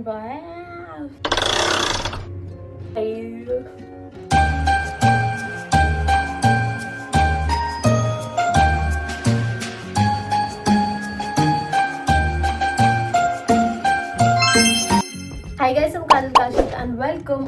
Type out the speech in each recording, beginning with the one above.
Wow. Hi guys, I'm Kashif and welcome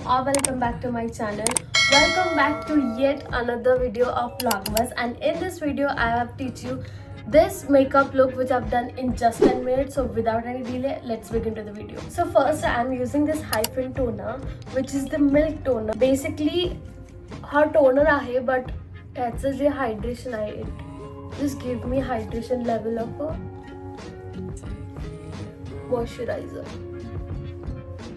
back to my channel. Welcome back to yet another video of Vlogmas, and in this video I have teach you this makeup look which I've done in just 10 minutes. So without any delay, let's begin to the video. So first I'm using this hyphen toner, which is the milk toner. Basically her toner आहे, but त्याचं जे hydration आहे, it just give me hydration level of a moisturizer.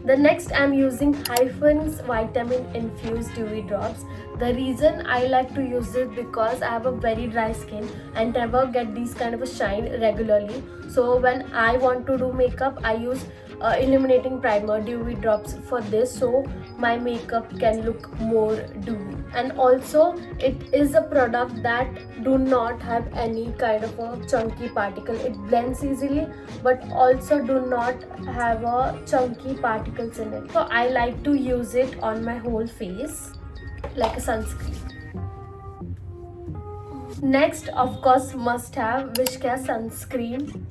The next I'm using Hyphen's vitamin infused dewy drops. The reason I like to use it because I have a very dry skin and never get these kind of a shine regularly. So when I want to do makeup, I use illuminating primer dewy drops for this, so my makeup can look more dewy. And also it is a product that do not have any kind of a chunky particle. It blends easily but also do not have a chunky particles in it. So I like to use it on my whole face like a sunscreen. Next, of course, must have Wishcare sunscreen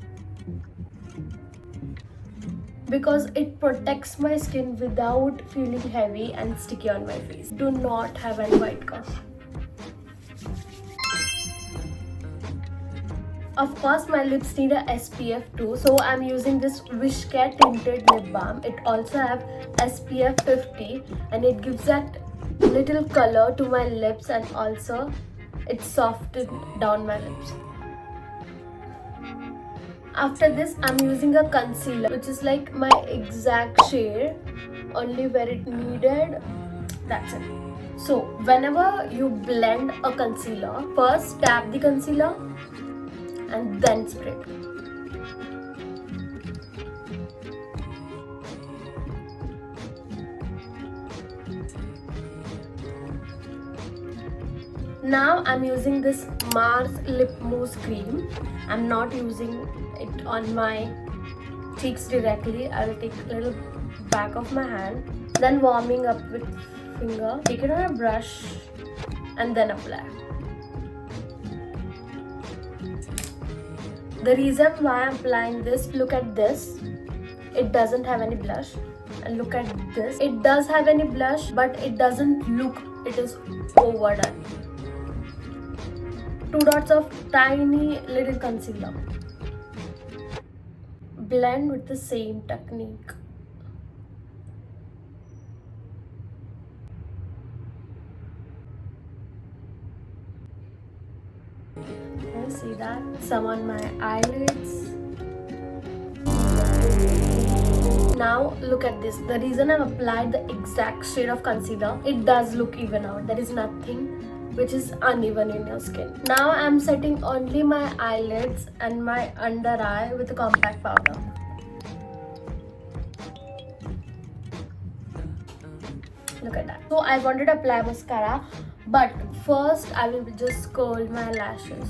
because it protects my skin without feeling heavy and sticky on my face. Do not have any white cast. Of course, my lips need a SPF too, so I'm using this Wishcare tinted lip balm. It also have SPF 50 and it gives that little color to my lips, and also it softens down my lips. After this, I'm using a concealer which is like my exact shade, only where it needed. That's it. So whenever you blend a concealer, first tap the concealer and then spray. Now I'm using this Mars lip mousse cream. I'm not using it on my cheeks directly. I will take a little back of my hand, then warming up with finger. Take it on a brush and then apply. The reason why I'm applying this, look at this. It doesn't have any blush. And look at this. It does have any blush, but it doesn't look, it is overdone. 2 dots of tiny little concealer. Blend with the same technique. Can you see that? Some on my eyelids. Now look at this. The reason I've applied the exact shade of concealer, it does look even out. There is nothing which is uneven in your skin. Now I'm setting only my eyelids and my under eye with a compact powder. Look at that. So I wanted to apply mascara, but first I will just curl my lashes.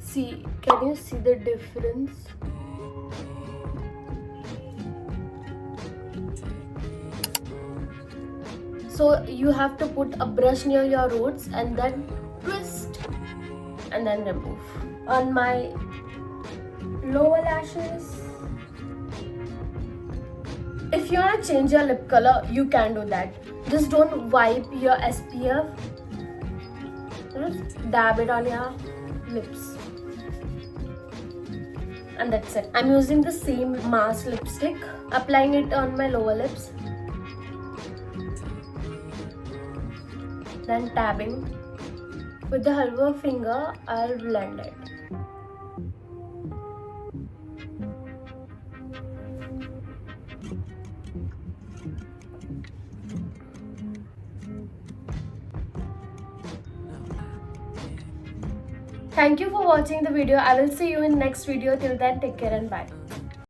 See, can you see the difference? So you have to put a brush near your roots and then twist and then remove. On my lower lashes, if you want to change your lip color, you can do that. Just don't wipe your SPF. Just dab it on your lips. And that's it. I'm using the same Mars lipstick, applying it on my lower lips. Then tabbing. With the halwa finger, I'll blend it. Thank you for watching the video. I will see you in next video. Till then, take care and bye.